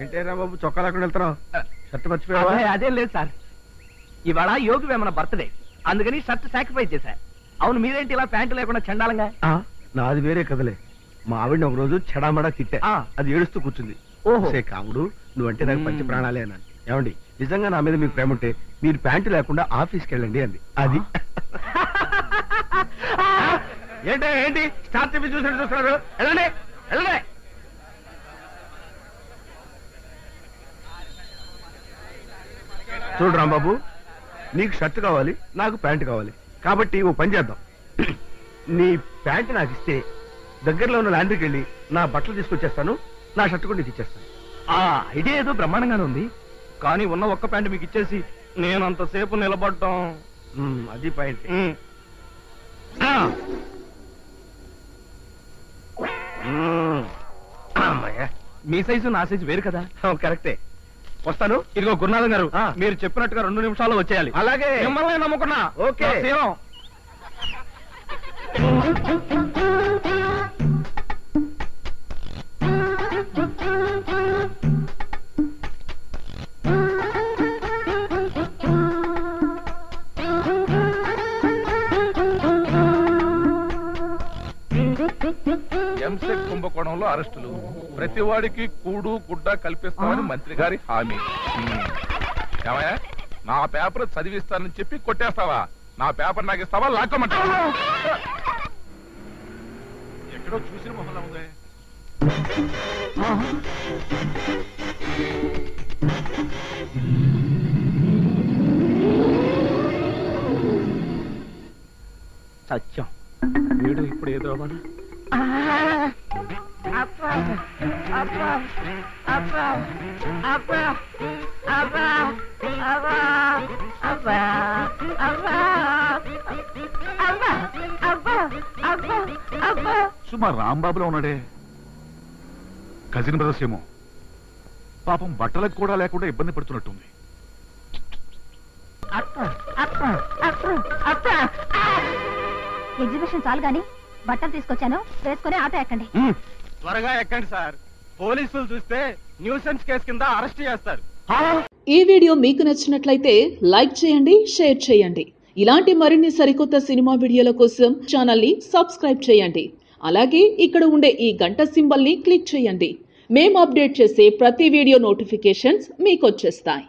ఏంటేరా బాబు చొక్కా లేకుండా వెళ్తున్నావు? షర్ట్ మర్చిపోయావా? అదేం లేదు సార్, ఇవాళ యోగి వేమన బర్త్డే, అందుకని షర్ట్ సాక్రిఫైస్ చేశా. అవును, మీరేంటి ఇలా ప్యాంటు లేకుండా చండాలంగా? నాది వేరే కదలే. మా ఆవిడని ఒక రోజు చెడామడా తిట్టా, అది ఏడుస్తూ కూర్చుంది. ఓహో కాముడు, నువ్వంటే నాకు పంచి ప్రాణాలే అన్నాను. ఏమండి, నిజంగా నా మీద మీకు ప్రేమ ఉంటే మీరు ప్యాంటు లేకుండా ఆఫీస్కి వెళ్ళండి అంది. అది ఏంటి స్టార్ టీవీ చూస్తున్నారు? వెళ్ళండి వెళ్ళండి. చూడు రాంబాబు, నీకు షర్ట్ కావాలి, నాకు ప్యాంటు కావాలి. కాబట్టి ఓ పని చేద్దాం. నీ ప్యాంటు నాకు ఇస్తే దగ్గరలో ఉన్న లాండ్రీకి వెళ్ళి నా బట్టలు తీసుకొచ్చేస్తాను, నా షర్ట్ కూడా నీకు ఇచ్చేస్తాను. ఐడియా ఏదో బ్రహ్మాండంగానే ఉంది, కానీ ఉన్న ఒక్క ప్యాంటు మీకు ఇచ్చేసి నేను అంతసేపు నిలబడటం అది పాయింట్. మీ సైజు నా సైజు వేరు కదా? కరెక్టే. వస్తాను. ఇదిగో గురునాథం గారు, మీరు చెప్పినట్టుగా 2 నిమిషాల్లో వచ్చేయాలి. అలాగే, మిమ్మల్ని నమ్ముకున్నా. ఓకే. ఎంసెట్ కుంభకోణంలో అరెస్టులు, ప్రతివాడికి కూడు గుడ్డ కల్పిస్తామని మంత్రి గారి హామీ. ఏమయ్యా, నా పేపర్ చదివిస్తానని చెప్పి కొట్టేస్తావా? నా పేపర్ నాకు ఇస్తావా? లాక్కోమంటావా? ఎక్కడో చూసిన మొహంలా ఉంది. సత్యం, వీడు ఇప్పుడు ఏదో అవ్వాలి. సుమా రాంబాబులో ఉన్నాడే, కజిన్ బ్రదర్స్ ఏమో. పాపం బట్టలకు కూడా లేకుండా ఇబ్బంది పడుతున్నట్టుంది. ఎగ్జిబిషన్ చాలు గాని బట్టలు తీసుకొచ్చాను, వేసుకుని ఆటో ఎక్కండి. త్వరగా ఎక్కండి సార్, పోలీసులు చూస్తే న్యూసెన్స్ కేసు కింద అరెస్ట్ చేస్తారు. ఈ వీడియో మీకు నచ్చినట్లయితే లైక్ చేయండి, షేర్ చేయండి. ఇలాంటి మరిన్ని సరికొత్త సినిమా వీడియోల కోసం ఛానల్ ని సబ్స్క్రైబ్ చేయండి. అలాగే ఇక్కడ ఉండే ఈ గంట సింబల్ ని క్లిక్ చేయండి. మేము అప్డేట్ చేసే ప్రతి వీడియో నోటిఫికేషన్స్ మీకు వచ్చేస్తాయి.